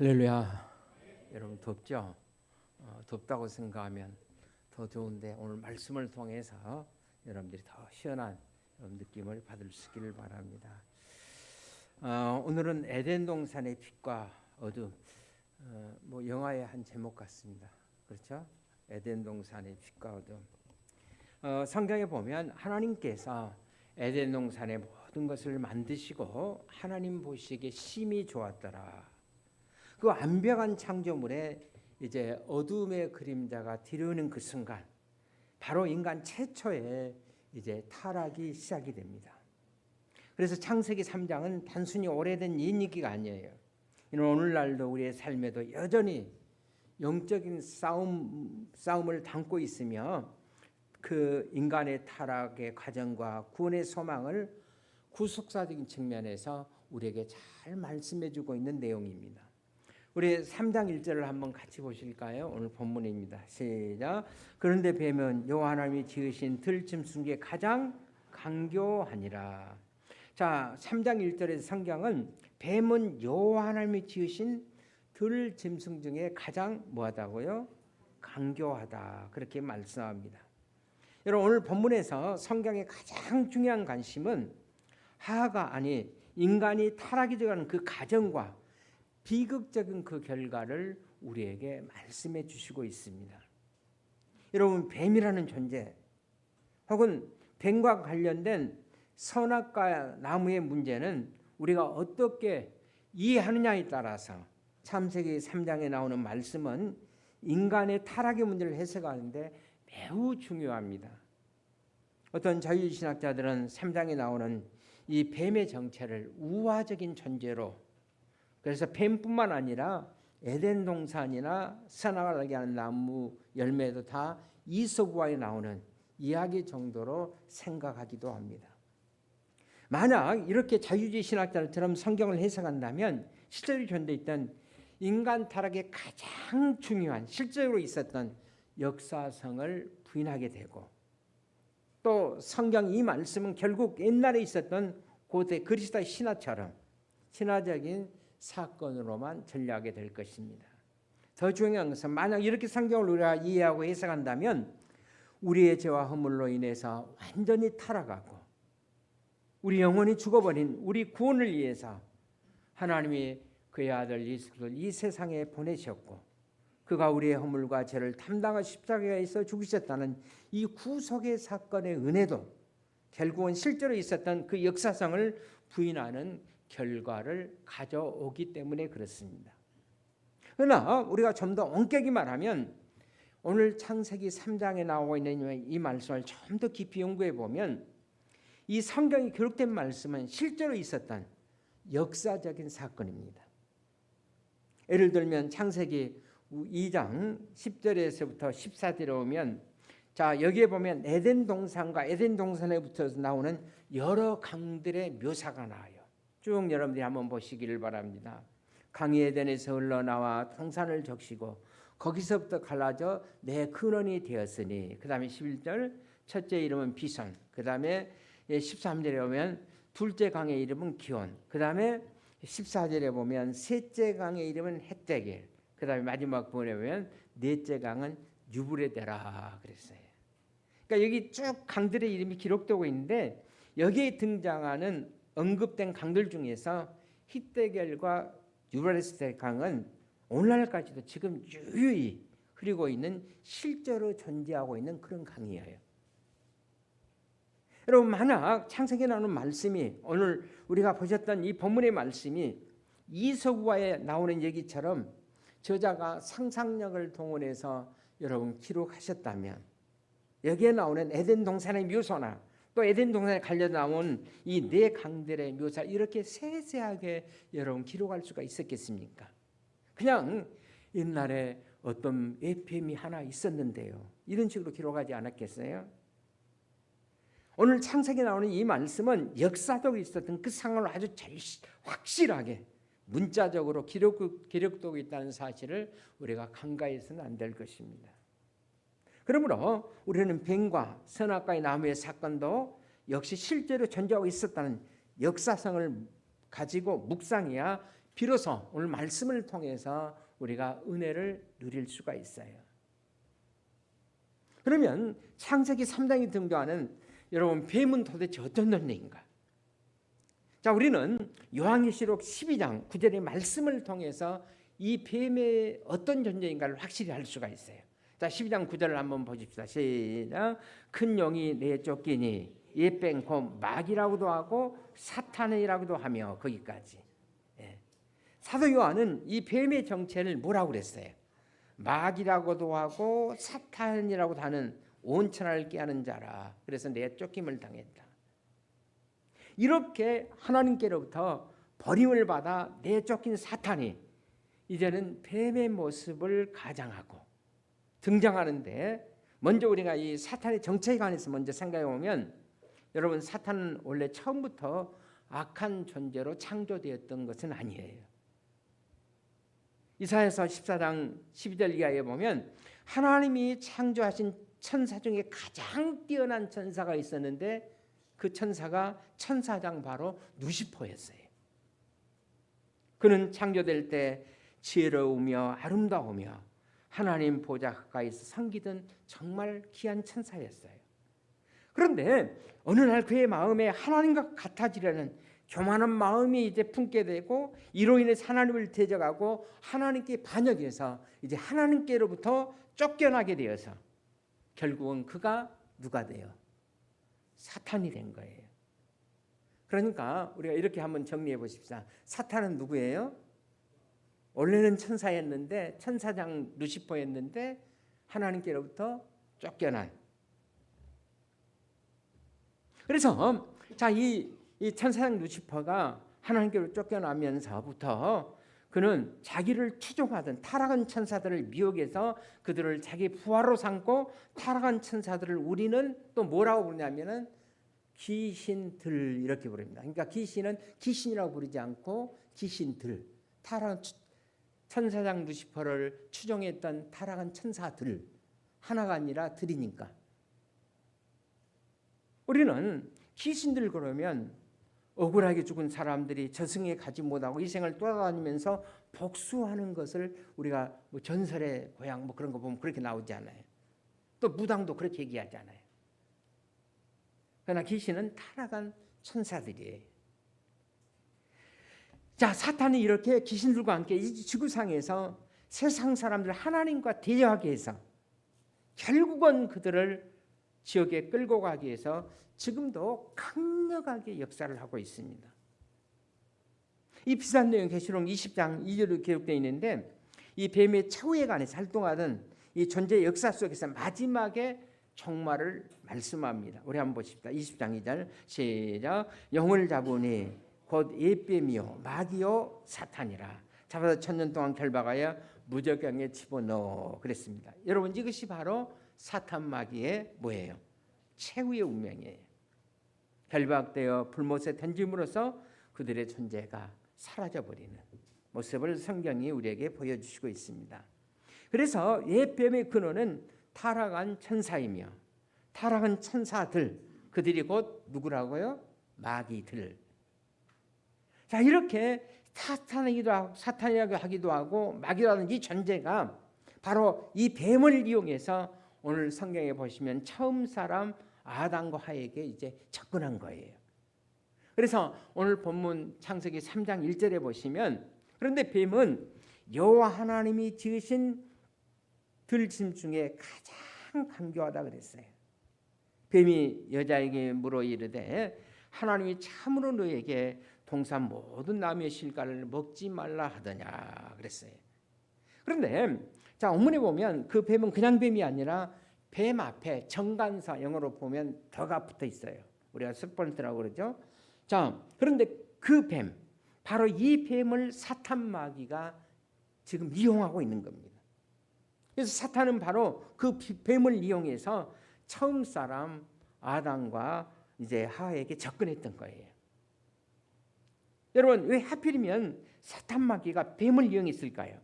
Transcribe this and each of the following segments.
할렐루야. 여러분 덥죠? 덥다고 생각하면 더 좋은데 오늘 말씀을 통해서 여러분들이 더 시원한 느낌을 받을 수 있기를 바랍니다. 오늘은 에덴 동산의 빛과 어둠, 뭐 영화의 한 제목 같습니다. 그렇죠? 에덴 동산의 빛과 어둠. 성경에 보면 하나님께서 에덴 동산의 모든 것을 만드시고 하나님 보시기에 심히 좋았더라. 그 완벽한 창조물에 이제 어둠의 그림자가 들어오는 그 순간, 바로 인간 최초의 이제 타락이 시작이 됩니다. 그래서 창세기 3장은 단순히 오래된 얘기가 아니에요. 오늘날도 우리의 삶에도 여전히 영적인 싸움을 담고 있으며, 그 인간의 타락의 과정과 구원의 소망을 구속사적인 측면에서 우리에게 잘 말씀해주고 있는 내용입니다. 우리 3장 1절을 한번 같이 보실까요? 오늘 본문입니다. 시작. 그런데 뱀은 여호와 하나님이 지으신 들짐승 중에 가장 강교하니라. 자, 3장 1절에서 성경은 뱀은 여호와 하나님이 지으신 들짐승 중에 가장 뭐하다고요? 강교하다. 그렇게 말씀합니다. 여러분, 오늘 본문에서 성경의 가장 중요한 관심은 하하가 아니 인간이 타락이 되어가는 그 과정과 비극적인 그 결과를 우리에게 말씀해 주시고 있습니다. 여러분, 뱀이라는 존재 혹은 뱀과 관련된 선악과 나무의 문제는 우리가 어떻게 이해하느냐에 따라서 창세기 3장에 나오는 말씀은 인간의 타락의 문제를 해석하는데 매우 중요합니다. 어떤 자유신학자들은 3장에 나오는 이 뱀의 정체를 우화적인 존재로, 그래서 뱀뿐만 아니라 에덴 동산이나 선악을 알게 하는 나무 열매도 다 이솝우화에 나오는 이야기 정도로 생각하기도 합니다. 만약 이렇게 자유주의 신학자들처럼 성경을 해석한다면 실제로 존재했던 인간 타락의 가장 중요한 실제로 있었던 역사성을 부인하게 되고, 또 성경 이 말씀은 결국 옛날에 있었던 고대 그리스도의 신화처럼 신화적인 사건으로만 전략하게 될 것입니다. 더 중요한 것은 만약 이렇게 성경을 우리가 이해하고 해석한다면 우리의 죄와 허물로 인해서 완전히 타락하고 우리 영혼이 죽어버린 우리 구원을 위해서 하나님이 그의 아들 예수 그리스도를 이 세상에 보내셨고, 그가 우리의 허물과 죄를 담당하 십자가에서 죽으셨다는 이 구속의 사건의 은혜도 결국은 실제로 있었던 그 역사성을 부인하는 결과를 가져오기 때문에 그렇습니다. 그러나 우리가 좀 더 엄격히 말하면 오늘 창세기 3장에 나오고 있는 이 말씀을 좀 더 깊이 연구해 보면 이 성경이 기록된 말씀은 실제로 있었던 역사적인 사건입니다. 예를 들면 창세기 2장 10절에서부터 14절에 오면, 자, 여기에 보면 에덴 동산과 에덴 동산에부터 나오는 여러 강들의 묘사가 나와요. 쭉 여러분들이 한번 보시기를 바랍니다. 강이 에덴에서 흘러나와 동산을 적시고 거기서부터 갈라져 내 근원이 되었으니, 그 다음에 11절 첫째 이름은 비손, 그 다음에 13절에 보면 둘째 강의 이름은 기온, 그 다음에 14절에 보면 셋째 강의 이름은 헷데겔, 그 다음에 마지막 부분에 보면 넷째 강은 유브레데라 그랬어요. 그러니까 여기 쭉 강들의 이름이 기록되고 있는데, 여기에 등장하는 언급된 강들 중에서 힛데겔과 유브라데스 강은 오늘날까지도 지금 유유히 흐르고 있는, 실제로 존재하고 있는 그런 강이에요. 여러분, 만약 창세기에 나오는 말씀이 오늘 우리가 보셨던 이 본문의 말씀이 이솝우화에 나오는 얘기처럼 저자가 상상력을 동원해서 여러분 기록하셨다면, 여기에 나오는 에덴 동산의 묘소나 또 에덴 동산에 갈려 나온 이 네 강들의 묘사, 이렇게 세세하게 여러분 기록할 수가 있었겠습니까? 그냥 옛날에 어떤 뱀이 하나 있었는데요, 이런 식으로 기록하지 않았겠어요? 오늘 창세기에 나오는 이 말씀은 역사적으로 있었던 그 상황을 아주 확실하게 문자적으로 기록되고 있다는 사실을 우리가 간과해서는 안 될 것입니다. 그러므로 우리는 뱀과 선악과의 나무의 사건도 역시 실제로 존재하고 있었다는 역사성을 가지고 묵상해야 비로소 오늘 말씀을 통해서 우리가 은혜를 누릴 수가 있어요. 그러면 창세기 3장이 등장하는 여러분 뱀은 도대체 어떤 존재인가? 자, 우리는 요한계시록 12장 9절의 말씀을 통해서 이 뱀의 어떤 존재인가를 확실히 알 수가 있어요. 자, 12장 9절을 한번 보십시다. 시작. 큰 용이 내쫓기니 예뺑 곧 마귀라고도 하고 사탄이라고도 하며 거기까지. 사도 요한은 이 뱀의 정체를 뭐라고 그랬어요? 마귀라고도 하고 사탄이라고도 하는 온천하를 꾀하는 자라. 그래서 내쫓김을 당했다. 이렇게 하나님께로부터 버림을 받아 내쫓긴 사탄이 이제는 뱀의 모습을 가장하고 등장하는데, 먼저 우리가 이 사탄의 정체에 관해서 먼저 생각해 보면, 여러분 사탄은 원래 처음부터 악한 존재로 창조되었던 것은 아니에요. 이사야서 14장 12절 이하에 보면 하나님이 창조하신 천사 중에 가장 뛰어난 천사가 있었는데 그 천사가 천사장 바로 루시퍼였어요. 그는 창조될 때 지혜로우며 아름다우며 하나님 보좌 가까이서 섬기던 정말 귀한 천사였어요. 그런데 어느 날 그의 마음에 하나님과 같아지려는 교만한 마음이 이제 품게 되고, 이로 인해서 하나님을 대적하고 하나님께 반역해서 이제 하나님께로부터 쫓겨나게 되어서 결국은 그가 누가 돼요? 사탄이 된 거예요. 그러니까 우리가 이렇게 한번 정리해 보십시다. 사탄은 누구예요? 원래는 천사였는데, 천사장 루시퍼였는데 하나님께로부터 쫓겨난. 그래서 자, 이 천사장 루시퍼가 하나님께로 쫓겨나면서부터 그는 자기를 추종하던 타락한 천사들을 미혹해서 그들을 자기 부하로 삼고, 타락한 천사들을 우리는 또 뭐라고 부르냐면은 귀신들 이렇게 부릅니다. 그러니까 귀신은 귀신이라고 부르지 않고 귀신들, 타락한 천사장 루시퍼를 추종했던 타락한 천사들, 하나가 아니라 들이니까. 우리는 귀신들 그러면 억울하게 죽은 사람들이 저승에 가지 못하고 이 생을 돌아다니면서 복수하는 것을 우리가 뭐 전설의 고향 뭐 그런 거 보면 그렇게 나오지 않아요. 또 무당도 그렇게 얘기하잖아요. 그러나 귀신은 타락한 천사들이에요. 자, 사탄이 이렇게 귀신들과 함께 이 지구상에서 세상 사람들 하나님과 대적하게 해서 결국은 그들을 지옥에 끌고 가기 위해서 지금도 강력하게 역사를 하고 있습니다. 이 비슷한 내용 계시록 20장 2절로 기록되어 있는데, 이 뱀의 최후에 관해서 활동하던 이 존재의 역사 속에서 마지막에 종말을 말씀합니다. 우리 한번 보십시다. 20장 2절 시작. 영을 잡으니 곧 옛뱀이요 마귀요 사탄이라. 잡아서 1000년 동안 결박하여 무저강에 집어넣어 그랬습니다. 여러분, 이것이 바로 사탄 마귀의 뭐예요? 최후의 운명이에요. 결박되어 불못에 던짐으로써 그들의 존재가 사라져버리는 모습을 성경이 우리에게 보여주시고 있습니다. 그래서 옛뱀의 근원은 타락한 천사이며, 타락한 천사들, 그들이 곧 누구라고요? 마귀들. 자, 이렇게 사탄이라고 하기도 하고 마귀라는 이 존재가 바로 이 뱀을 이용해서 오늘 성경에 보시면 처음 사람 아담과 하에게 이제 접근한 거예요. 그래서 오늘 본문 창세기 3장 1절에 보시면, 그런데 뱀은 여호와 하나님이 지으신 들짐 중에 가장 간교하다 그랬어요. 뱀이 여자에게 물어 이르되 하나님이 참으로 너에게 동산 모든 나무의 실과를 먹지 말라 하더냐 그랬어요. 그런데 자, 본문에 보면 그 뱀은 그냥 뱀이 아니라 뱀 앞에 정관사, 영어로 보면 더가 붙어 있어요. 우리가 스펀트라고 그러죠. 자, 그런데 그 뱀, 바로 이 뱀을 사탄 마귀가 지금 이용하고 있는 겁니다. 그래서 사탄은 바로 그 뱀을 이용해서 처음 사람 아담과 이제 하와에게 접근했던 거예요. 여러분, 왜 하필이면 사탄 마귀가 뱀을 이용했을까요?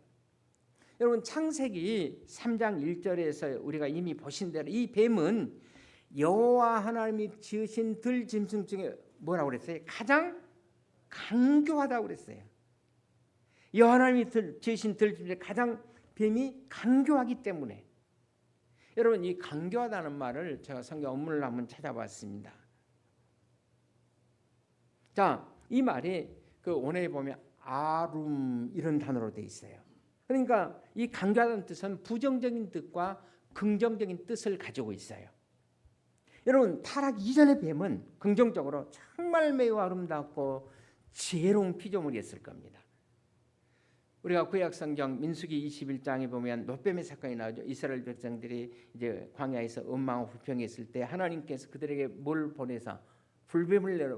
여러분, 창세기 3장 1절에서 우리가 이미 보신 대로 이 뱀은 여호와 하나님이 지으신 들짐승 중에 뭐라고 그랬어요? 가장 간교하다고 그랬어요. 여호와 하나님이 지으신 들 중에 가장 뱀이 강교하기 때문에. 여러분, 이 강교하다는 말을 제가 성경 원문을 한번 찾아봤습니다. 자, 이 말이 그 원어에 보면 아룸 이런 단어로 되어 있어요. 그러니까 이 강교하다는 뜻은 부정적인 뜻과 긍정적인 뜻을 가지고 있어요. 여러분, 타락 이전의 뱀은 긍정적으로 정말 매우 아름답고 지혜로운 피조물이었을 겁니다. 우리가 구약 성경 민수기 21장에 보면 놋뱀의 사건이 나오죠. 이스라엘 백성들이 이제 광야에서 원망하고 불평했을 때 하나님께서 그들에게 뭘 보내서 불뱀을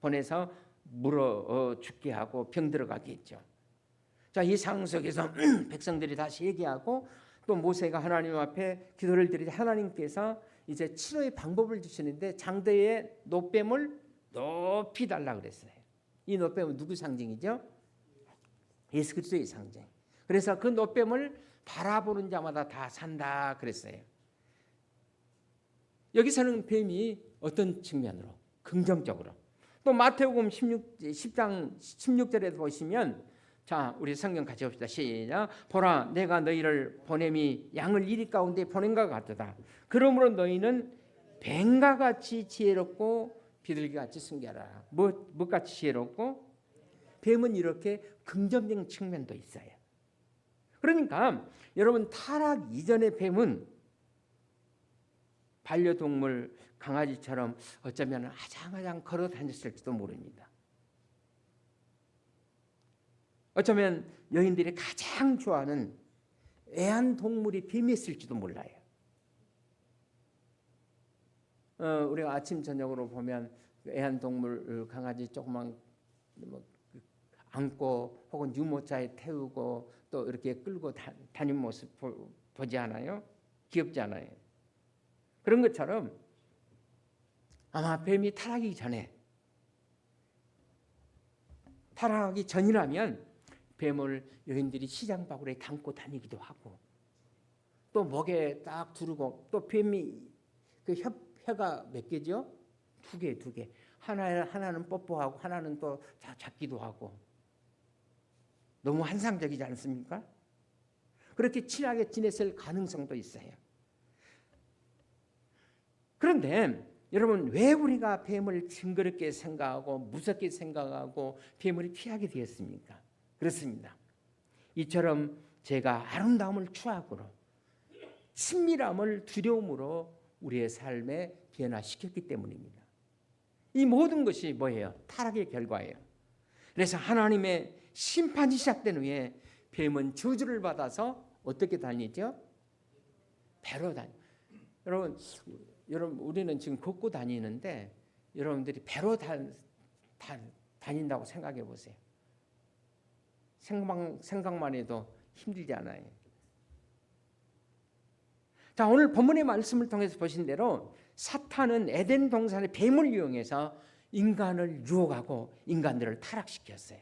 보내서 물어 죽게 하고 병 들어가게 했죠. 자, 이 상황 속에서 백성들이 다시 얘기하고 또 모세가 하나님 앞에 기도를 드리자 하나님께서 이제 치료의 방법을 주시는데 장대에 놋뱀을 높이 달라 그랬어요. 이 놋뱀은 누구 상징이죠? 예수 그리스도의 상징. 그래서 그 놋뱀을 바라보는 자마다 다 산다 그랬어요. 여기서는 뱀이 어떤 측면으로? 긍정적으로. 또 마태복음 10장 16절에 보시면, 자, 우리 성경 같이 봅시다. 시작. 보라, 내가 너희를 보냄이 양을 이리 가운데 보낸 것 같도다. 그러므로 너희는 뱀과 같이 지혜롭고 비둘기 같이 순결하라. 뭐같이 지혜롭고? 뱀은 이렇게 긍정적인 측면도 있어요. 그러니까 여러분, 타락 이전의 뱀은 반려동물 강아지처럼 어쩌면 아장아장 걸어 다녔을지도 모릅니다. 어쩌면 여인들이 가장 좋아하는 애완동물이 뱀이었을지도 몰라요. 우리가 아침 저녁으로 보면 애완동물 강아지 조그만 안고 혹은 유모차에 태우고 또 이렇게 끌고 다니는 모습 보지 않아요? 귀엽지 않아요? 그런 것처럼 아마 뱀이 타락하기 전이라면 뱀을 여인들이 시장 바구니에 담고 다니기도 하고 또 목에 딱 두르고 또 뱀이 그 혀가 몇 개죠? 두 개. 하나는 뽀뽀하고 하나는 또 잡기도 하고 너무 환상적이지 않습니까? 그렇게 친하게 지냈을 가능성도 있어요. 그런데 여러분, 왜 우리가 뱀을 징그럽게 생각하고 무섭게 생각하고 뱀을 피하게 되었습니까? 그렇습니다. 이처럼 제가 아름다움을 추악으로 친밀함을 두려움으로 우리의 삶에 변화시켰기 때문입니다. 이 모든 것이 뭐예요? 타락의 결과예요. 그래서 하나님의 심판이 시작된 후에 뱀은 저주를 받아서 어떻게 다니죠? 배로 다니. 여러분 우리는 지금 걷고 다니는데 여러분들이 배로 다닌다고 생각해 보세요. 생각만 해도 힘들지 않아요. 자, 오늘 본문의 말씀을 통해서 보신 대로 사탄은 에덴 동산의 뱀을 이용해서 인간을 유혹하고 인간들을 타락시켰어요.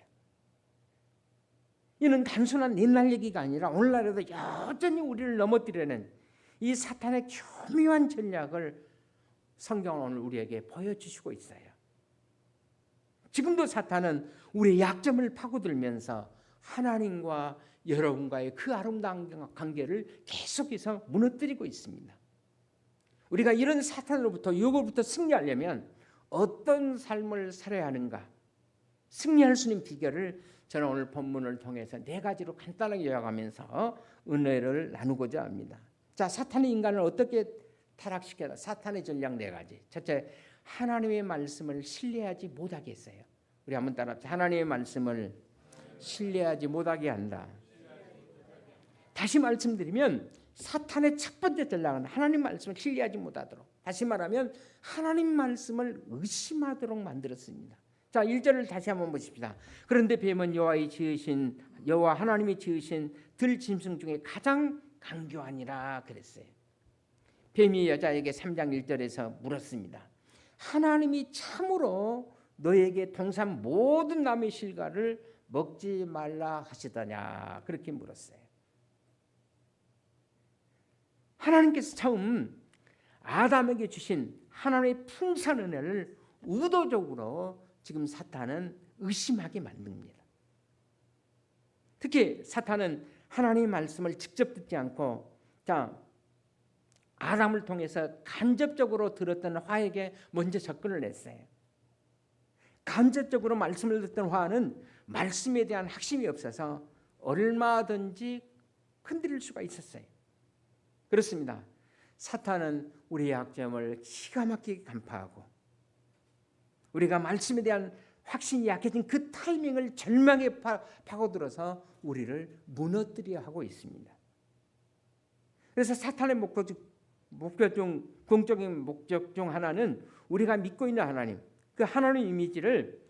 이는 단순한 옛날 얘기가 아니라 오늘날에도 여전히 우리를 넘어뜨리는 이 사탄의 교묘한 전략을 성경은 오늘 우리에게 보여주시고 있어요. 지금도 사탄은 우리의 약점을 파고들면서 하나님과 여러분과의 그 아름다운 관계를 계속해서 무너뜨리고 있습니다. 우리가 이런 사탄으로부터 유혹으로부터 승리하려면 어떤 삶을 살아야 하는가? 승리할 수 있는 비결을 저는 오늘 본문을 통해서 4가지로 간단하게 요약하면서 은혜를 나누고자 합니다. 자, 사탄이 인간을 어떻게 타락시켜라? 사탄의 전략 4가지. 첫째, 하나님의 말씀을 신뢰하지 못하게 했어요. 우리 한번 따라합시다. 하나님의 말씀을 신뢰하지 못하게 한다. 다시 말씀드리면 사탄의 첫 번째 전략은 하나님 말씀을 신뢰하지 못하도록, 다시 말하면 하나님 말씀을 의심하도록 만들었습니다. 자, 1절을 다시 한번 보십시다. 그런데 뱀은 여호와 하나님이 지으신 들짐승 중에 가장 강교하니라 그랬어요. 뱀이 여자에게 3장 1절에서 물었습니다. 하나님이 참으로 너에게 동산 모든 나무의 실과를 먹지 말라 하시더냐, 그렇게 물었어요. 하나님께서 처음 아담에게 주신 하나님의 풍성한 은혜를 의도적으로 지금 사탄은 의심하게 만듭니다. 특히 사탄은 하나님의 말씀을 직접 듣지 않고 아담을 통해서 간접적으로 들었던 화에게 먼저 접근을 했어요. 간접적으로 말씀을 듣던 화는 말씀에 대한 확신이 없어서 얼마든지 흔들릴 수가 있었어요. 그렇습니다. 사탄은 우리의 약점을 기가 막히게 간파하고 우리가 말씀에 대한 확신이 약해진 그 타이밍을 절망에 파고들어서 우리를 무너뜨려 하고 있습니다. 그래서 사탄의 공적인 목적 중 하나는 우리가 믿고 있는 하나님, 그 하나님 이미지를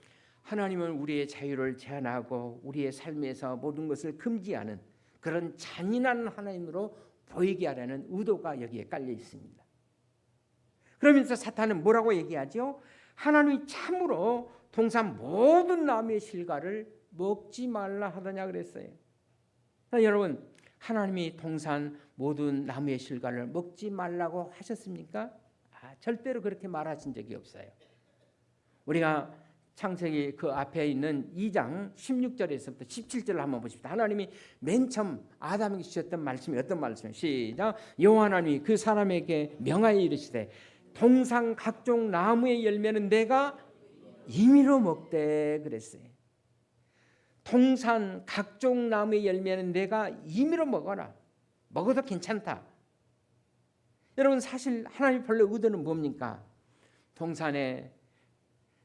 하나님은 우리의 자유를 제한하고 우리의 삶에서 모든 것을 금지하는 그런 잔인한 하나님으로 보이게 하려는 의도가 여기에 깔려 있습니다. 그러면서 사탄은 뭐라고 얘기하죠? 하나님이 참으로 동산 모든 나무의 실과를 먹지 말라 하더냐 그랬어요. 여러분, 하나님이 동산 모든 나무의 실과를 먹지 말라고 하셨습니까? 절대로 그렇게 말하신 적이 없어요. 우리가 창세기 그 앞에 있는 2장 16절에서부터 17절을 한번 보십시다. 하나님이 맨 처음 아담에게 주셨던 말씀이 어떤 말씀이에요? 시작. 여호와 하나님이 그 사람에게 명하여 이르시되 동산 각종 나무의 열매는 내가 임의로 먹되 그랬어요. 동산 각종 나무의 열매는 내가 임의로 먹어라. 먹어도 괜찮다. 여러분, 사실 하나님 본래 의도는 뭡니까? 동산의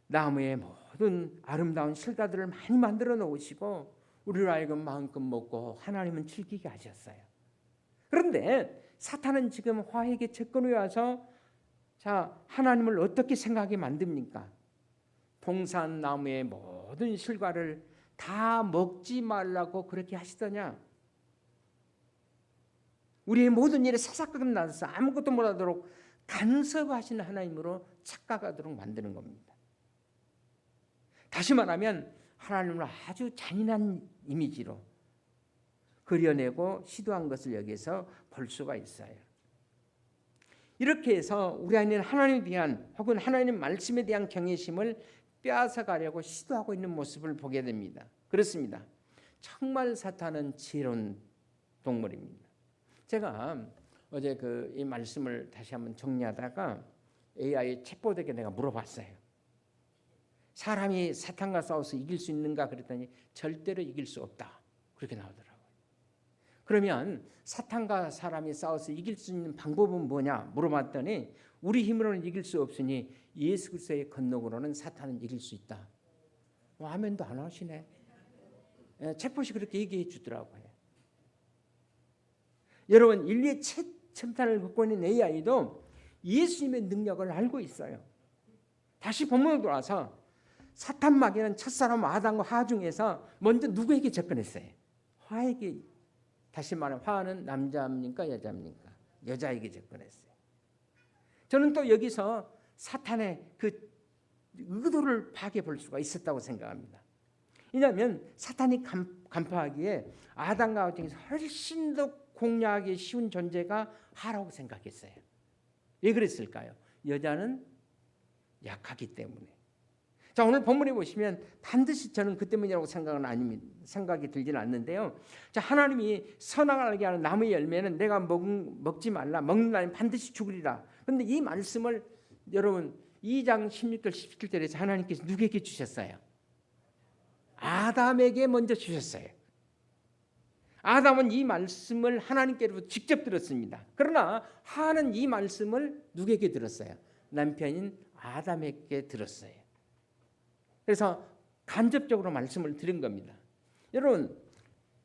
나무의 모든 아름다운 실과들을 많이 만들어 놓으시고 우리로 하여금 마음껏 먹고 하나님은 즐기게 하셨어요. 그런데 사탄은 지금 화에게 접근해 와서 하나님을 어떻게 생각하게 만듭니까? 동산 나무의 모든 실과를 다 먹지 말라고 그렇게 하시더냐? 우리의 모든 일에 사사건건 나서 아무것도 못하도록 간섭하시는 하나님으로 착각하도록 만드는 겁니다. 다시 말하면 하나님을 아주 잔인한 이미지로 그려내고 시도한 것을 여기서 볼 수가 있어요. 이렇게 해서 우리 안에는 하나님에 대한 혹은 하나님 말씀에 대한 경외심을 빼앗아가려고 시도하고 있는 모습을 보게 됩니다. 그렇습니다. 정말 사탄은 지혜로운 동물입니다. 제가 어제 이 말씀을 다시 한번 정리하다가 AI 챗봇에게 내가 물어봤어요. 사람이 사탄과 싸워서 이길 수 있는가 그랬더니 절대로 이길 수 없다. 그렇게 나오더라고요. 그러면 사탄과 사람이 싸워서 이길 수 있는 방법은 뭐냐 물어봤더니 우리 힘으로는 이길 수 없으니 예수 그리스도의 건너고로는 사탄은 이길 수 있다. 아멘도 안 하시네. 챗봇이 그렇게 얘기해 주더라고요. 여러분, 인류의 최첨단을 갖고 있는 AI도 예수님의 능력을 알고 있어요. 다시 본문으로 돌아와서 사탄 마귀는 첫사람 아담과 하와 중에서 먼저 누구에게 접근했어요? 화에게. 다시 말하면 화는 남자입니까 여자입니까? 여자에게 접근했어요. 저는 또 여기서 사탄의 그 의도를 파악해 볼 수가 있었다고 생각합니다. 왜냐하면 사탄이 간파하기에 아담과 하와 중에서 훨씬 더 공략하기 쉬운 존재가 하라고 생각했어요. 왜 그랬을까요? 여자는 약하기 때문에. 자, 오늘 본문에 보시면 반드시 저는 그 때문이라고 생각이 들지는 않는데요. 자, 하나님이 선악을 하는 나무의 열매는 내가 먹지 말라. 먹는 날엔 반드시 죽으리라. 그런데 이 말씀을 여러분 2장 16절 17절에서 하나님께서 누구에게 주셨어요? 아담에게 먼저 주셨어요. 아담은 이 말씀을 하나님께로부터 직접 들었습니다. 그러나 하나는 이 말씀을 누구에게 들었어요? 남편인 아담에게 들었어요. 그래서 간접적으로 말씀을 들은 겁니다. 여러분,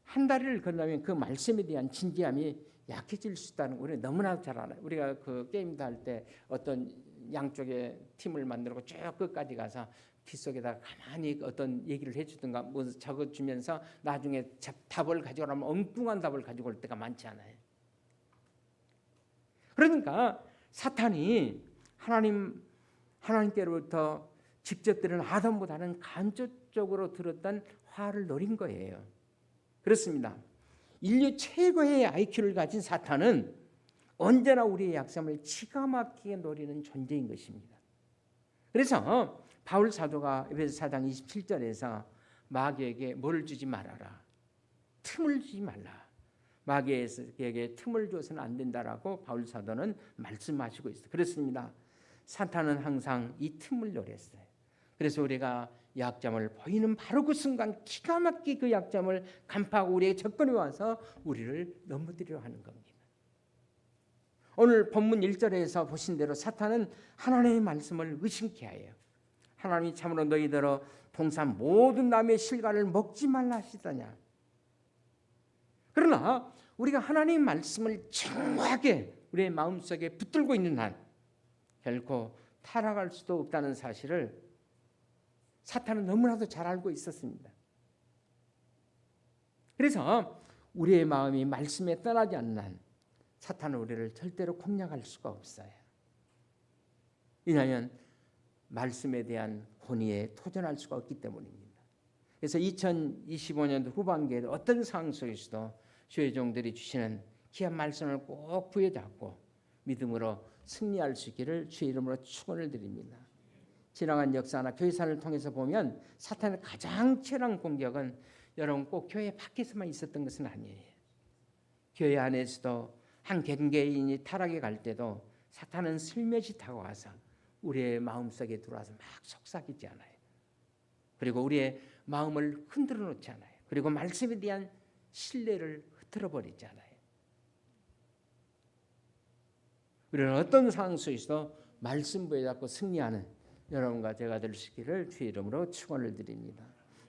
한 다리를 건너면 그 말씀에 대한 진지함이 약해질 수 있다는 거 우리 너무나 잘 알아요. 우리가 그 게임도 할 때 어떤 양쪽에 팀을 만들고 쭉 끝까지 가서 빗속에다 가만히 어떤 얘기를 해주든가 뭐 적어주면서 나중에 답을 가지고 오면 엉뚱한 답을 가지고 올 때가 많지 않아요. 그러니까 사탄이 하나님께로부터 직접 들은 아담보다는 간접적으로 들었던 화를 노린 거예요. 그렇습니다. 인류 최고의 IQ를 가진 사탄은 언제나 우리의 약점을 기가 막히게 노리는 존재인 것입니다. 그래서 바울 사도가 에베소 4장 27절에서 마귀에게 뭐를 주지 말아라. 틈을 주지 말라. 마귀에게 틈을 줘서는 안 된다라고 바울 사도는 말씀하시고 있어요. 그렇습니다. 사탄은 항상 이 틈을 노렸어요. 그래서 우리가 약점을 보이는 바로 그 순간 기가 막히게 그 약점을 간파하고 우리에게 접근해 와서 우리를 넘어뜨리려 하는 겁니다. 오늘 본문 1절에서 보신 대로 사탄은 하나님의 말씀을 의심케 해요. 하나님이 참으로 너희더러 동산 모든 나무의 실과를 먹지 말라 하시더냐. 그러나 우리가 하나님의 말씀을 정확하게 우리의 마음속에 붙들고 있는 한 결코 타락할 수도 없다는 사실을 사탄은 너무나도 잘 알고 있었습니다. 그래서 우리의 마음이 말씀에 떠나지 않는 한 사탄은 우리를 절대로 공략할 수가 없어요. 왜냐하면 말씀에 대한 권위에 도전할 수가 없기 때문입니다. 그래서 2025년도 후반기에도 어떤 상황 속에서도 주의 종들이 주시는 귀한 말씀을 꼭 부여잡고 믿음으로 승리할 수 있기를 주의 이름으로 축원을 드립니다. 지나간 역사나 교회사를 통해서 보면 사탄의 가장 치열한 공격은 여러분 꼭 교회 밖에서만 있었던 것은 아니에요. 교회 안에서도 한 개개인이 타락에 갈 때도 사탄은 슬며시 다가와서 우리의 마음속에 들어와서 막 속삭이지 않아요. 그리고 우리의 마음을 흔들어 놓지 않아요. 그리고 말씀에 대한 신뢰를 흐트러 버리지 않아요. 우리는 어떤 상황 속에서도 말씀 부여잡고 승리하는 여러분과 제가 될 수 있기를 주의 이름으로 축원을 드립니다.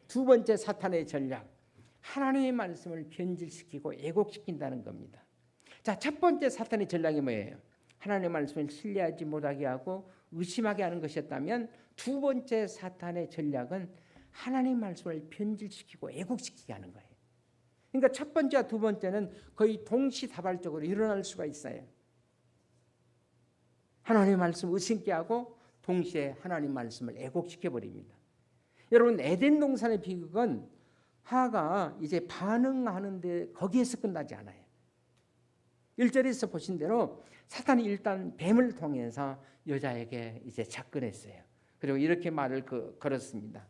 두 번째 사탄의 전략, 하나님의 말씀을 변질시키고 왜곡시킨다는 겁니다. 자, 첫 번째 사탄의 전략이 뭐예요? 하나님의 말씀을 신뢰하지 못하게 하고 의심하게 하는 것이었다면 두 번째 사탄의 전략은 하나님의 말씀을 변질시키고 왜곡시키게 하는 거예요. 그러니까 첫 번째와 두 번째는 거의 동시다발적으로 일어날 수가 있어요. 하나님의 말씀을 의심케 하고 동시에 하나님의 말씀을 왜곡시켜 버립니다. 여러분 에덴 동산의 비극은 하가 이제 반응하는데 거기에서 끝나지 않아요. 1절에서 보신 대로 사탄이 일단 뱀을 통해서 여자에게 이제 접근했어요. 그리고 이렇게 말을 걸었습니다.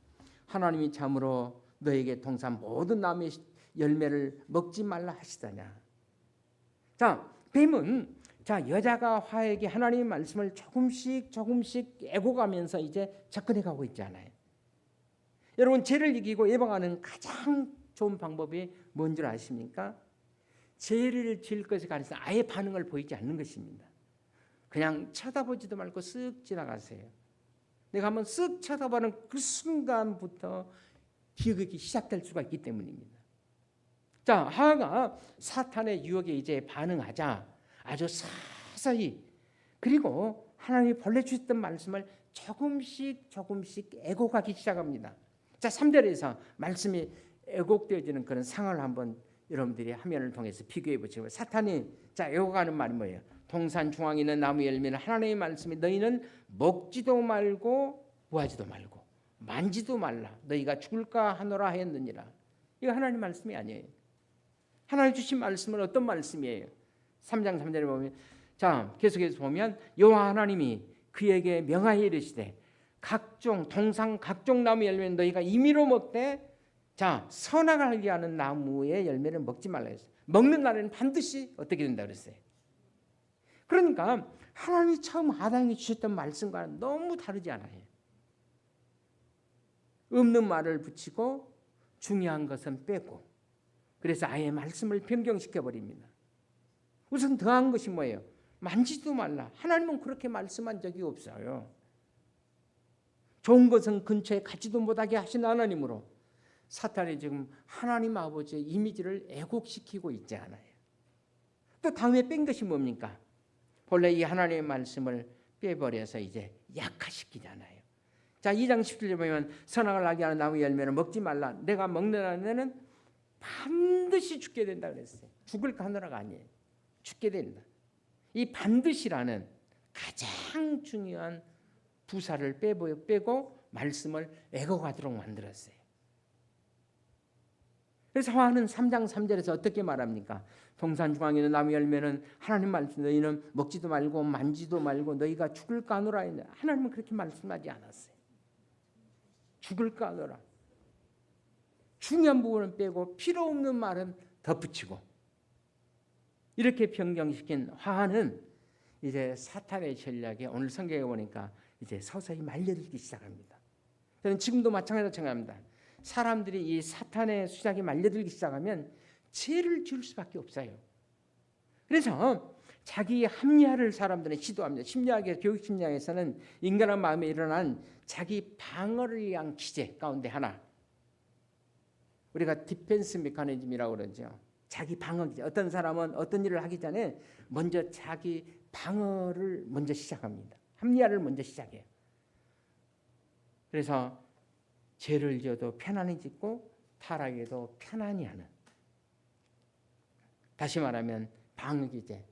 하나님이 참으로 너에게 동산 모든 나무의 열매를 먹지 말라 하시더냐. 자, 뱀은 여자가 화에게 하나님의 말씀을 조금씩 애고가면서 이제 접근해 가고 있잖아요. 여러분 죄를 이기고 예방하는 가장 좋은 방법이 뭔 줄 아십니까? 죄를 지을 것에 관해서 아예 반응을 보이지 않는 것입니다. 그냥 쳐다보지도 말고 쓱 지나가세요. 내가 한번 쓱 쳐다보는 그 순간부터 비극이 시작될 수가 있기 때문입니다. 자, 하가 사탄의 유혹에 이제 반응하자 아주 서서히 그리고 하나님이 벌려 주셨던 말씀을 조금씩 애곡하기 시작합니다. 자, 3절에서 말씀이 애곡되어지는 그런 상황을 한번 여러분들이 화면을 통해서 비교해 보시고 사탄이 애곡하는 말이 뭐예요? 동산 중앙에 있는 나무 열매는 하나님의 말씀이 너희는 먹지도 말고 구하지도 말고 만지도 말라 너희가 죽을까 하노라 하였느니라. 이거 하나님 말씀이 아니에요. 하나님 주신 말씀은 어떤 말씀이에요? 3장 3절에 보면 계속해서 보면 여호와 하나님이 그에게 명하여 이르시되 동산 각종 나무 열매는 너희가 임의로 먹되 선악을 하는 나무의 열매를 먹지 말라 했어요. 먹는 날에는 반드시 어떻게 된다 그랬어요. 그러니까 하나님이 처음 아담에게 주셨던 말씀과는 너무 다르지 않아요. 없는 말을 붙이고 중요한 것은 빼고 그래서 아예 말씀을 변경시켜 버립니다. 우선 더한 것이 뭐예요? 만지도 말라. 하나님은 그렇게 말씀한 적이 없어요. 좋은 것은 근처에 가지도 못하게 하신 하나님으로 사탄이 지금 하나님 아버지의 이미지를 왜곡시키고 있지 않아요. 또 다음에 뺀 것이 뭡니까? 본래 이 하나님의 말씀을 빼버려서 이제 약화시키잖아요. 2장 10절에 보면 선악을 하게 하는 나무 열매를 먹지 말라. 내가 먹는 날에는 반드시 죽게 된다 그랬어요. 죽을까 하느라가 아니에요. 죽게 된다. 이 반드시라는 가장 중요한 부사를 빼고 말씀을 왜곡하도록 만들었어요. 그래서 하와는 3장 3절에서 어떻게 말합니까? 동산 중앙에 있는 나무 열매는 하나님 말씀 너희는 먹지도 말고 만지도 말고 너희가 죽을까 하노라 했는데 하나님은 그렇게 말씀하지 않았어요. 죽을까 하노라. 중요한 부분은 빼고 필요 없는 말은 덧붙이고 이렇게 변경시킨 화는 이제 사탄의 전략에 오늘 성경에 보니까 이제 서서히 말려들기 시작합니다. 저는 지금도 마찬가지로 생각합니다. 사람들이 이 사탄의 수작에 말려들기 시작하면 죄를 지을 수밖에 없어요. 그래서 자기 합리화를 사람들은 시도합니다. 심리학에서 교육 심리학에서는 인간의 마음에 일어난 자기 방어를 위한 기제 가운데 하나, 우리가 디펜스 메커니즘이라고 그러죠. 자기 방어 기제. 어떤 사람은 어떤 일을 하기 전에 먼저 자기 방어를 먼저 시작합니다. 합리화를 먼저 시작해요. 그래서 죄를 지어도 편안히 짓고 타락해도 편안히 하는, 다시 말하면 방어 기제,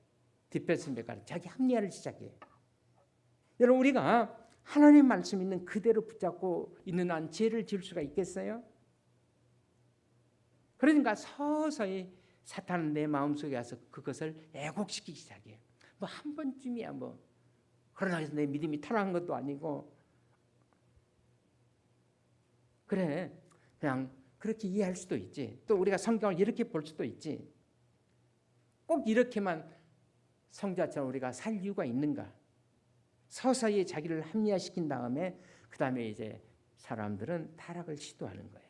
디펜스 메커니즘, 자기 합리화를 시작해요. 여러분, 우리가 하나님 말씀 있는 그대로 붙잡고 있는 한 죄를 지을 수가 있겠어요? 그러니까 서서히 사탄은 내 마음속에 와서 그것을 애곡시키기 시작해요. 뭐 한 번쯤이야 뭐. 그러나 해서 내 믿음이 타락한 것도 아니고. 그래, 그냥 그렇게 이해할 수도 있지. 또 우리가 성경을 이렇게 볼 수도 있지. 꼭 이렇게만 성자처럼 우리가 살 이유가 있는가? 서서히 자기를 합리화시킨 다음에 그 다음에 이제 사람들은 타락을 시도하는 거예요.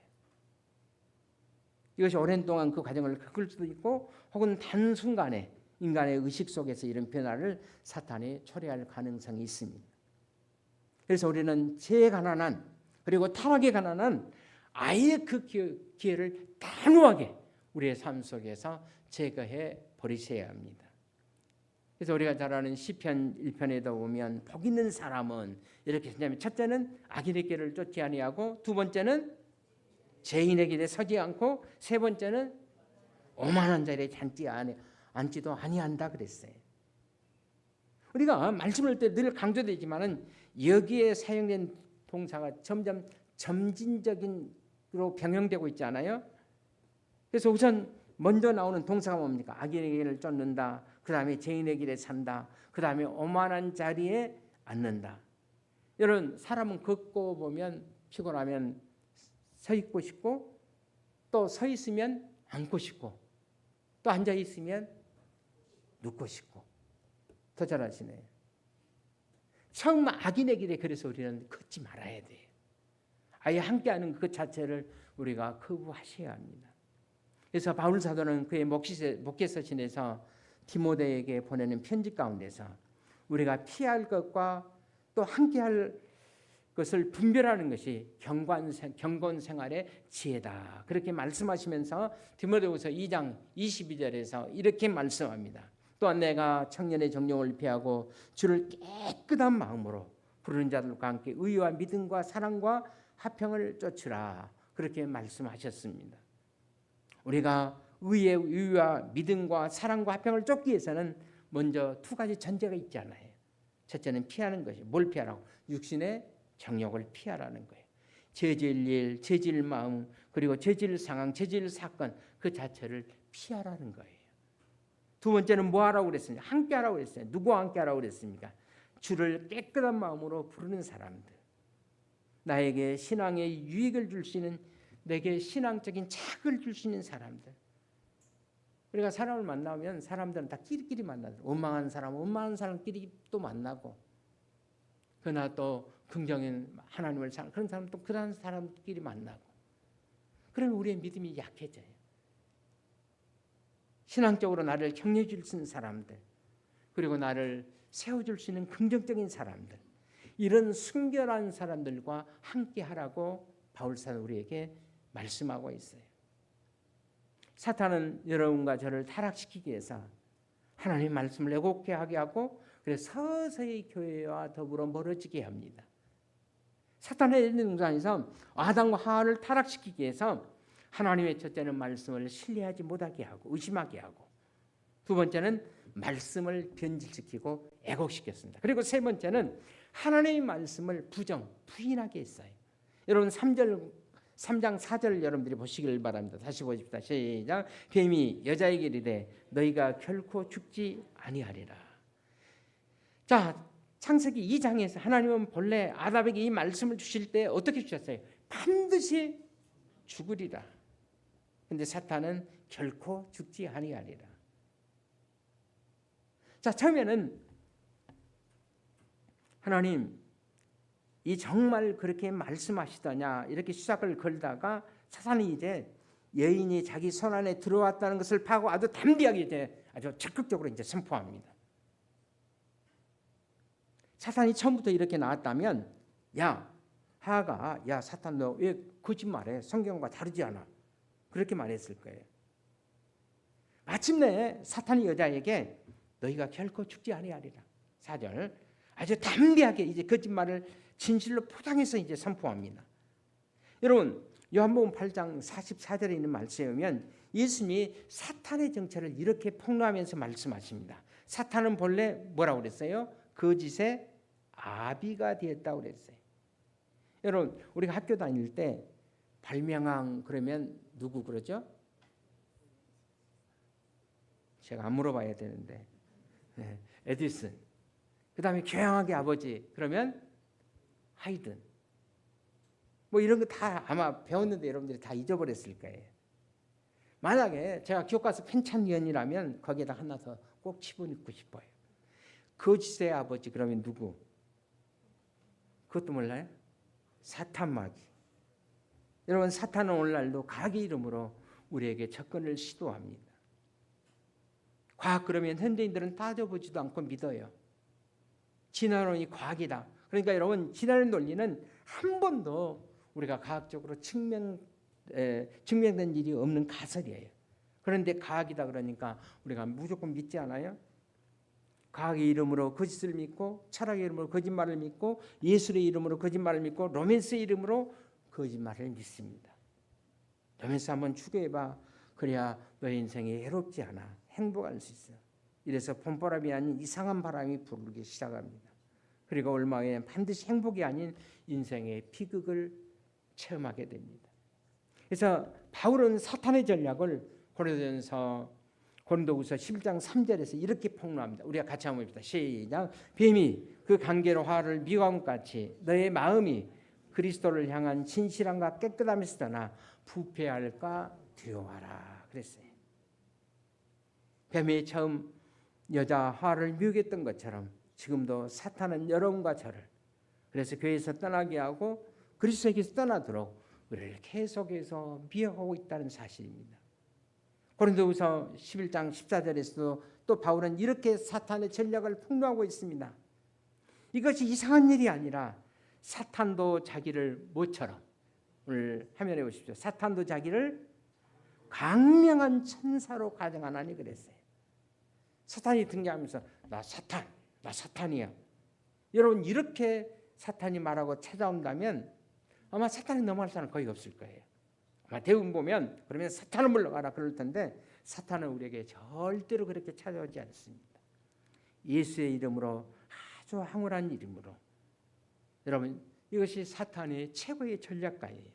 이것이 오랜 동안 그 과정을 겪을 수도 있고 혹은 단순간에 인간의 의식 속에서 이런 변화를 사탄이 초래할 가능성이 있습니다. 그래서 우리는 죄에 관한 그리고 타락에 관한 아예 그 기회를 단호하게 우리의 삶 속에서 제거해 버리셔야 합니다. 그래서 우리가 잘 아는 시편 1편에도 보면 복 있는 사람은 이렇게 했냐면, 첫째는 악인의 길을 쫓지 아니하고, 두 번째는 죄인의 길에 서지 않고, 세 번째는 오만한 자리에 앉지도 아니한다 그랬어요. 우리가 말씀을 때 늘 강조되지만은 여기에 사용된 동사가 점점 점진적인으로 변형되고 있지 않아요? 그래서 우선 먼저 나오는 동사가 뭡니까? 악인의 길을 쫓는다. 그 다음에 죄인의 길에 산다. 그 다음에 오만한 자리에 앉는다. 여러분, 사람은 걷고 보면 피곤하면 서 있고 싶고, 또 서 있으면 앉고 싶고, 또 앉아 있으면 눕고 싶고. 더 잘하시네요. 처음 악인의 길에 그래서 우리는 걷지 말아야 돼요. 아예 함께하는 그 자체를 우리가 거부하셔야 합니다. 그래서 바울 사도는 그의 목회서신에서 디모데에게 보내는 편지 가운데서 우리가 피할 것과 또 함께할 것을 분별하는 것이 경건 생활의 지혜다. 그렇게 말씀하시면서 디모데후서 2장 22절에서 이렇게 말씀합니다. 또한 내가 청년의 정욕을 피하고 주를 깨끗한 마음으로 부르는 자들과 함께 의와 믿음과 사랑과 화평을 쫓으라. 그렇게 말씀하셨습니다. 우리가 의와 믿음과 사랑과 화평을 쫓기 위해서는 먼저 두 가지 전제가 있잖아요. 첫째는 피하는 것이, 뭘 피하라고? 육신의 정욕을 피하라는 거예요. 죄질 일, 죄질 마음, 그리고 죄질 상황, 죄질 사건 그 자체를 피하라는 거예요. 두 번째는 뭐 하라고 그랬습니까? 함께 하라고 그랬어요. 누구와 함께 하라고 그랬습니까? 주를 깨끗한 마음으로 부르는 사람들. 나에게 신앙의 유익을 줄 수 있는, 내게 신앙적인 착을 줄 수 있는 사람들. 우리가 사람을 만나면 사람들은 다 끼리끼리 만나요. 원망한 사람끼리 또 만나고, 그러나 또 긍정인 하나님을 사는 그런 사람 또 그런 사람끼리 만나고. 그러면 우리의 믿음이 약해져요. 신앙적으로 나를 격려해 줄 수 있는 사람들, 그리고 나를 세워줄 수 있는 긍정적인 사람들, 이런 순결한 사람들과 함께 하라고 바울사도 우리에게 말씀하고 있어요. 사탄은 여러분과 저를 타락시키기 위해서 하나님의 말씀을 애곡케 하게 하고, 그래서 서서히 교회와 더불어 멀어지게 합니다. 사탄의 능상에서 아담과 하와를 타락시키기 위해서 하나님의 첫째는 말씀을 신뢰하지 못하게 하고 의심하게 하고, 두 번째는 말씀을 변질시키고 애곡시켰습니다. 그리고 세 번째는 하나님의 말씀을 부인하게 했어요. 여러분 3장 4절 여러분들이 보시길 바랍니다. 다시 보십시다. 시작. 뱀이 여자에게 이르되 너희가 결코 죽지 아니하리라. 자, 창세기 2장에서 하나님은 본래 아담에게 이 말씀을 주실 때 어떻게 주셨어요? 반드시 죽으리라. 근데 사탄은 결코 죽지 아니하리라. 자, 처음에는 하나님 이 정말 그렇게 말씀하시더냐 이렇게 시작을 걸다가 사탄이 이제 여인이 자기 손 안에 들어왔다는 것을 파고 아주 담대하게 이제 아주 적극적으로 이제 선포합니다. 사탄이 처음부터 이렇게 나왔다면 야 하가 야 사탄 너 왜 거짓말해? 성경과 다르지 않아. 그렇게 말했을 거예요. 마침내 사탄이 여자에게 너희가 결코 죽지 아니하리라. 4절 아주 담대하게 이제 거짓말을 진실로 포장해서 이제 선포합니다. 여러분 요한복음 8장 44절에 있는 말씀에 보면 예수님이 사탄의 정체를 이렇게 폭로하면서 말씀하십니다. 사탄은 본래 뭐라고 그랬어요? 거짓의 아비가 되었다고 그랬어요. 여러분 우리가 학교 다닐 때 발명왕 그러면 누구 그러죠? 제가 안 물어봐야 되는데 에디슨. 그 다음에 교양학의 아버지 그러면 하이든. 뭐 이런 거 다 아마 배웠는데 여러분들이 다 잊어버렸을 거예요. 만약에 제가 교과서 편찬위원이라면 거기에다 하나 더 꼭 집어넣고 싶어요. 거짓의 아버지 그러면 누구? 그것도 몰라요? 사탄마귀. 여러분 사탄은 오늘날도 과학의 이름으로 우리에게 접근을 시도합니다. 과학 그러면 현대인들은 따져보지도 않고 믿어요. 진화론이 과학이다. 그러니까 여러분 진화론 논리는 한 번도 우리가 과학적으로 증명된 일이 없는 가설이에요. 그런데 과학이다 그러니까 우리가 무조건 믿지 않아요? 과학의 이름으로 거짓을 믿고 철학의 이름으로 거짓말을 믿고 예술의 이름으로 거짓말을 믿고 로맨스의 이름으로 거짓말을 믿습니다. 로맨스 한번 추구해봐. 그래야 너의 인생이 해롭지 않아. 행복할 수 있어. 이래서 봄바람이 아닌 이상한 바람이 불기 시작합니다. 그리고 얼마 후에 반드시 행복이 아닌 인생의 비극을 체험하게 됩니다. 그래서 바울은 사탄의 전략을 고린도후서 11장 3절에서 이렇게 폭로합니다. 우리가 같이 한번 봅시다. 시작. 뱀이 그 관계로 화를 미워함 같이 너의 마음이 그리스도를 향한 진실함과 깨끗함에서 떠나 부패할까 두려워하라 그랬어요. 뱀이 처음 여자 하와를 미혹했던 것처럼 지금도 사탄은 여러분과 저를 그래서 교회에서 떠나게 하고 그리스도에게서 떠나도록 우리를 계속해서 미혹하고 있다는 사실입니다. 고린도후서 11장 14절에서도 또 바울은 이렇게 사탄의 전략을 폭로하고 있습니다. 이것이 이상한 일이 아니라 사탄도 자기를 뭐처럼 오늘 화면에 보십시오. 사탄도 자기를 강명한 천사로 가정하나니 그랬어요. 사탄이 등장하면서 나 사탄이야. 여러분 이렇게 사탄이 말하고 찾아온다면 아마 사탄이 넘어갈 사람은 거의 없을 거예요. 아마 대부분 보면 그러면 사탄을 물러가라 그럴 텐데 사탄은 우리에게 절대로 그렇게 찾아오지 않습니다. 예수의 이름으로 아주 황홀한 이름으로. 여러분 이것이 사탄의 최고의 전략가예요.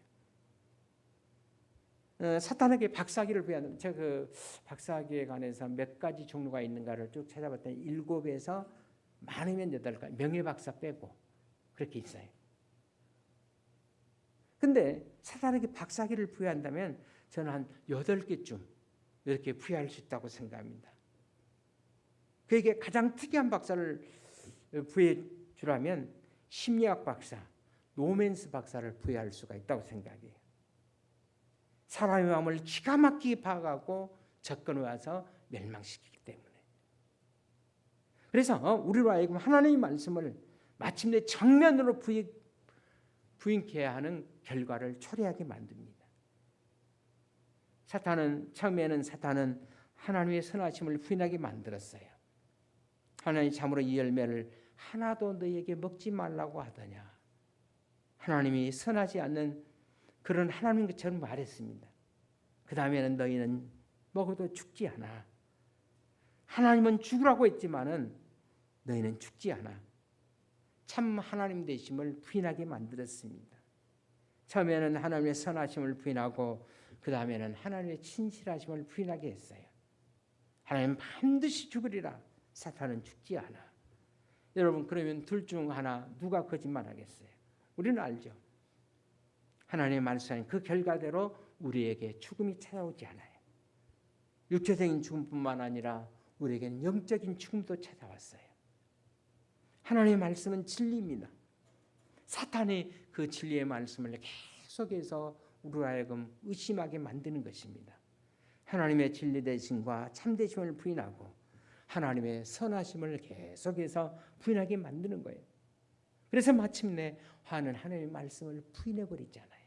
사탄에게 박사기를 부여하는 제가 그 박사기에 관해서 몇 가지 종류가 있는가를 쭉 찾아봤더니 7에서 많으면 8가지 명예박사 빼고 그렇게 있어요. 근데 사탄에게 박사기를 부여한다면 저는 한 8개쯤 이렇게 부여할 수 있다고 생각합니다. 그에게 가장 특이한 박사를 부여해 주라면 심리학 박사, 로맨스 박사를 부여할 수가 있다고 생각해요. 사람의 마음을 기가 막히게 파악하고 접근해 와서 멸망시키기 때문에. 그래서 우리로 하여금 하나님의 말씀을 마침내 정면으로 부인케 하는 결과를 초래하게 만듭니다. 처음에는 사탄은 하나님의 선하심을 부인하게 만들었어요. 하나님이 참으로 이 열매를 하나도 너희에게 먹지 말라고 하더냐. 하나님이 선하지 않는 그런 하나님 것처럼 말했습니다. 그 다음에는 너희는 먹어도 죽지 않아. 하나님은 죽으라고 했지만은 너희는 죽지 않아. 참 하나님 되심을 부인하게 만들었습니다. 처음에는 하나님의 선하심을 부인하고 그 다음에는 하나님의 진실하심을 부인하게 했어요. 하나님 반드시 죽으리라. 사탄은 죽지 않아. 여러분 그러면 둘 중 하나 누가 거짓말하겠어요? 우리는 알죠. 하나님의 말씀은 그 결과대로 우리에게 죽음이 찾아오지 않아요. 육체적인 죽음뿐만 아니라 우리에게는 영적인 죽음도 찾아왔어요. 하나님의 말씀은 진리입니다. 사탄이 그 진리의 말씀을 계속해서 우리로 하여금 의심하게 만드는 것입니다. 하나님의 진리 되심과 참되심을 부인하고 하나님의 선하심을 계속해서 부인하게 만드는 거예요. 그래서 마침내 화는 하나님의 말씀을 부인해버리잖아요.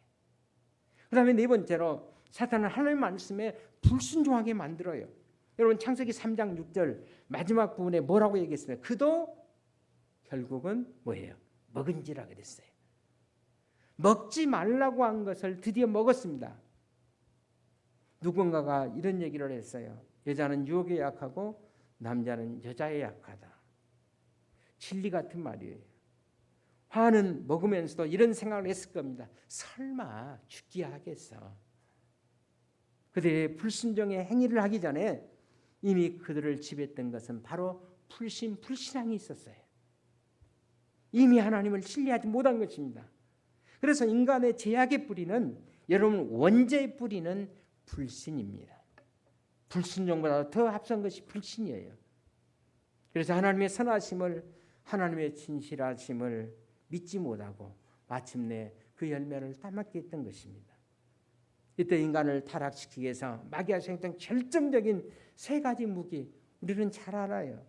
그 다음에 네 번째로 사탄은 하나님의 말씀에 불순종하게 만들어요. 여러분 창세기 3장 6절 마지막 부분에 뭐라고 얘기했어요? 그도 결국은 뭐예요? 먹은지라 그랬어요. 먹지 말라고 한 것을 드디어 먹었습니다. 누군가가 이런 얘기를 했어요. 여자는 유혹에 약하고 남자는 여자에 약하다. 진리 같은 말이에요. 화는 먹으면서도 이런 생각을 했을 겁니다. 설마 죽기 하겠어. 그들의 불순종의 행위를 하기 전에 이미 그들을 지배했던 것은 바로 불신앙이 있었어요. 이미 하나님을 신뢰하지 못한 것입니다. 그래서 인간의 죄악의 뿌리는 여러분 원죄의 뿌리는 불신입니다. 불순종보다 더 앞선 것이 불신이에요. 그래서 하나님의 선하심을 하나님의 진실하심을 믿지 못하고 마침내 그 열매를 따먹게 했던 것입니다. 이때 인간을 타락시키기 위해서 마귀가 사용했던 결정적인 세 가지 무기 우리는 잘 알아요.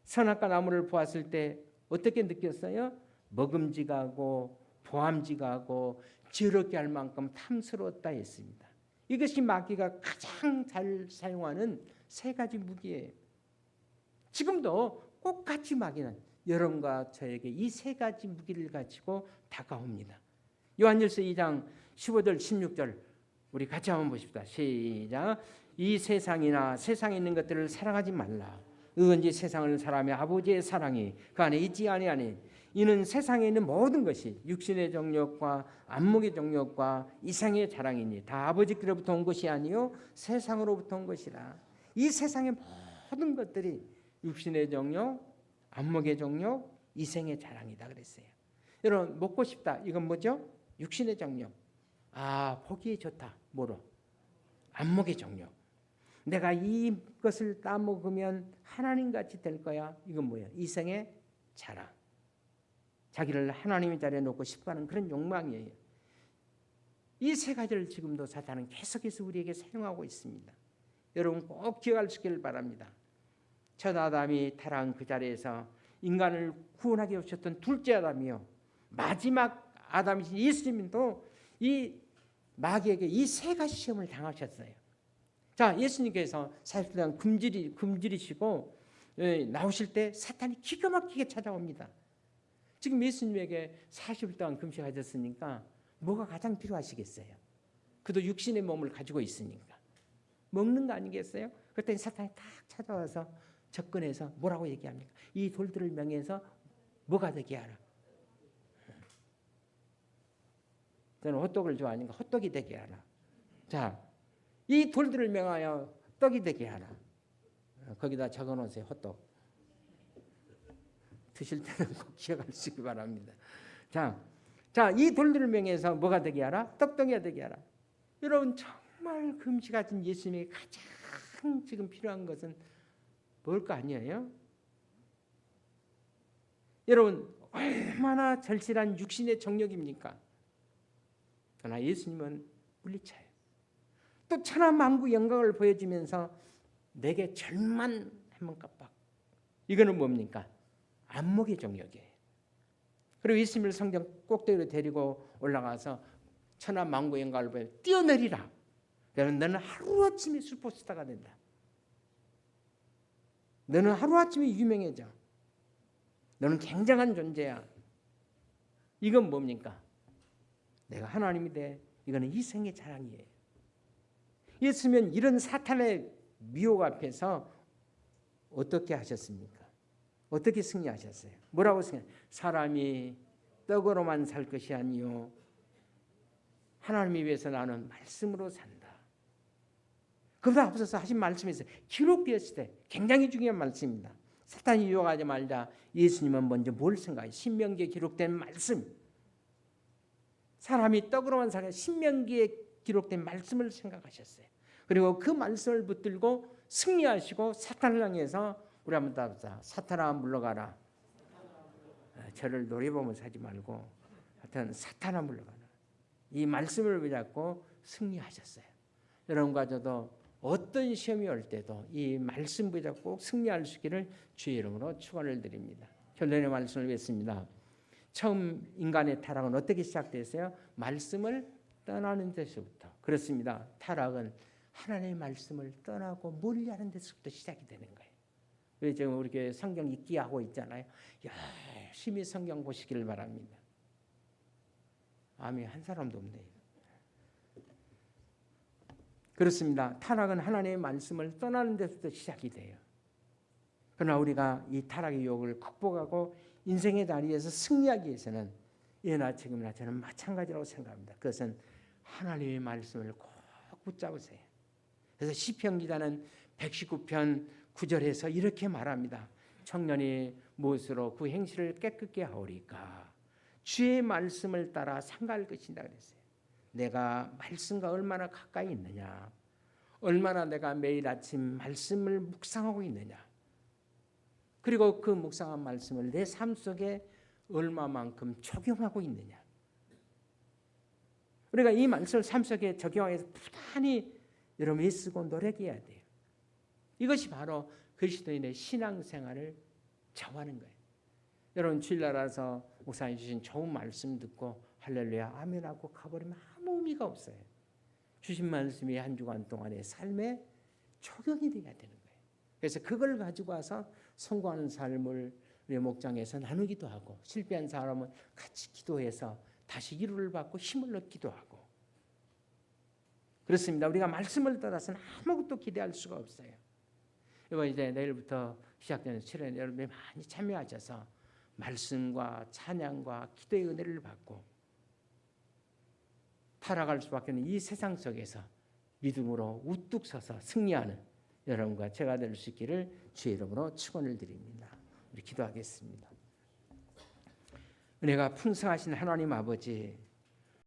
선악과 나무를 보았을 때 어떻게 느꼈어요? 먹음직하고 보암직하고 지혜롭게 할 만큼 탐스러웠다 했습니다. 이것이 마귀가 가장 잘 사용하는 세 가지 무기예요. 지금도 똑같이 마귀는 여러분과 저에게 이 세 가지 무기를 가지고 다가옵니다. 요한일서 2장 15절 16절 우리 같이 한번 보십시다. 시작. 이 세상이나 세상에 있는 것들을 사랑하지 말라. 의원지 세상을 사랑하며 아버지의 사랑이 그 안에 있지 아니하니 이는 세상에 있는 모든 것이 육신의 정욕과 안목의 정욕과 이생의 자랑이니 다 아버지께로부터 온 것이 아니요 세상으로부터 온 것이라. 이 세상의 모든 것들이 육신의 정욕, 안목의 정욕, 이생의 자랑이다 그랬어요. 여러분 먹고 싶다. 이건 뭐죠? 육신의 정욕. 보기 좋다. 뭐로? 안목의 정욕. 내가 이것을 따먹으면 하나님같이 될 거야. 이건 뭐야? 이생의 자랑. 자기를 하나님의 자리에 놓고 싶어하는 그런 욕망이에요. 이 세 가지를 지금도 사탄은 계속해서 우리에게 사용하고 있습니다. 여러분 꼭 기억하시길 바랍니다. 첫 아담이 타락한 그 자리에서 인간을 구원하게 오셨던 둘째 아담이요. 마지막 아담이신 예수님도 이 마귀에게 이 세 가지 시험을 당하셨어요. 자, 예수님께서 40일 굶주리시고 나오실 때 사탄이 기가 막히게 찾아옵니다. 지금 예수님에게 40일 동안 금식하셨으니까 뭐가 가장 필요하시겠어요? 그도 육신의 몸을 가지고 있으니까 먹는 거 아니겠어요? 그랬더니 사탄이 딱 찾아와서 접근해서 뭐라고 얘기합니까? 이 돌들을 명해서 뭐가 되게 하라. 저는 헛떡을 좋아하니까 헛떡이 되게 하라. 자, 이 돌들을 명하여 떡이 되게 하라. 거기다 적어놓으세요. 헛떡. 드실 때는 꼭 기억하시기 바랍니다. 자, 이 돌들을 명해서 뭐가 되게 하라? 떡덩이가 되게 하라. 여러분 정말 금식하신 예수님이 가장 지금 필요한 것은 뭘까 아니에요? 여러분 얼마나 절실한 육신의 정욕입니까? 그러나 예수님은 물리쳐요. 또 천하만국 영광을 보여주면서 내게 절만 한번 깜빡. 이거는 뭡니까? 안목의 정욕이에요. 그리고 예수님을 성전 꼭대기로 데리고 올라가서 천하만국 영광을 보여 뛰어내리라. 너는 하루아침에 슈퍼스타가 된다. 너는 하루아침에 유명해져. 너는 굉장한 존재야. 이건 뭡니까? 내가 하나님이 돼. 이거는 이생의 자랑이에요. 예수님은 이런 사탄의 미혹 앞에서 어떻게 하셨습니까? 어떻게 승리하셨어요? 뭐라고 승리하셨어요? 사람이 떡으로만 살 것이 아니요 하나님을 위해서 나는 말씀으로 산다. 그보다 앞서서 하신 말씀이 있어요. 기록되었을 때 굉장히 중요한 말씀입니다. 사탄이 유혹하지 말자. 예수님은 먼저 뭘 생각해요? 신명기에 기록된 말씀. 사람이 떡으로만 살아요. 신명기에 기록된 말씀을 생각하셨어요. 그리고 그 말씀을 붙들고 승리하시고 사탄을 향해서 우리 한번 따라서 사탄아 물러가라. 저를 노래보면서 하지 말고 하여튼 사탄아 물러가라. 이 말씀을 붙잡고 승리하셨어요. 여러분과 저도 어떤 시험이 올 때도 이 말씀 붙잡고 승리할 수 있기를 주의 이름으로 축원을 드립니다. 결론의 말씀을 뵙습니다. 처음 인간의 타락은 어떻게 시작됐어요? 말씀을 떠나는 데서부터. 그렇습니다. 타락은 하나님의 말씀을 떠나고 멀리하는 데서부터 시작이 되는 거예요. 왜 지금 우리 교회 성경 읽기 하고 있잖아요. 열심히 성경 보시기를 바랍니다. 아멘. 한 사람도 없네요. 그렇습니다. 타락은 하나님의 말씀을 떠나는 데서부터 시작이 돼요. 그러나 우리가 이 타락의 유혹을 극복하고 인생의 다리에서 승리하기 위해서는 예나 지금이나 저는 마찬가지라고 생각합니다. 그것은 하나님의 말씀을 꼭 붙잡으세요. 그래서 시편 기자는 119편 9절에서 이렇게 말합니다. 청년이 무엇으로 그 행실을 깨끗게 하오리까? 주의 말씀을 따라 상갈 것이다 그랬어요. 내가 말씀과 얼마나 가까이 있느냐, 얼마나 내가 매일 아침 말씀을 묵상하고 있느냐, 그리고 그 묵상한 말씀을 내 삶 속에 얼마만큼 적용하고 있느냐. 우리가 이 말씀을 삶 속에 적용해서 부단히 여러분 애쓰고 노력해야 돼요. 이것이 바로 그리스도인의 신앙생활을 정하는 거예요. 여러분 주일날 와서 목사님 주신 좋은 말씀 듣고 할렐루야 아멘하고 가버리면 아무 의미가 없어요. 주신 말씀이 한 주간 동안의 삶에 적용이 돼야 되는 거예요. 그래서 그걸 가지고 와서 성공하는 삶을 우리 목장에서 나누기도 하고, 실패한 사람은 같이 기도해서 다시 위로를 받고 힘을 얻기도 하고. 그렇습니다. 우리가 말씀을 떠나서는 아무것도 기대할 수가 없어요. 이번 이제 내일부터 시작되는 7회 여러분이 많이 참여하셔서 말씀과 찬양과 기도의 은혜를 받고 타락할 수밖에 없는 이 세상 속에서 믿음으로 우뚝 서서 승리하는 여러분과 제가 될 수 있기를 주의 이름으로 축원을 드립니다. 우리 기도하겠습니다. 은혜가 풍성하신 하나님 아버지,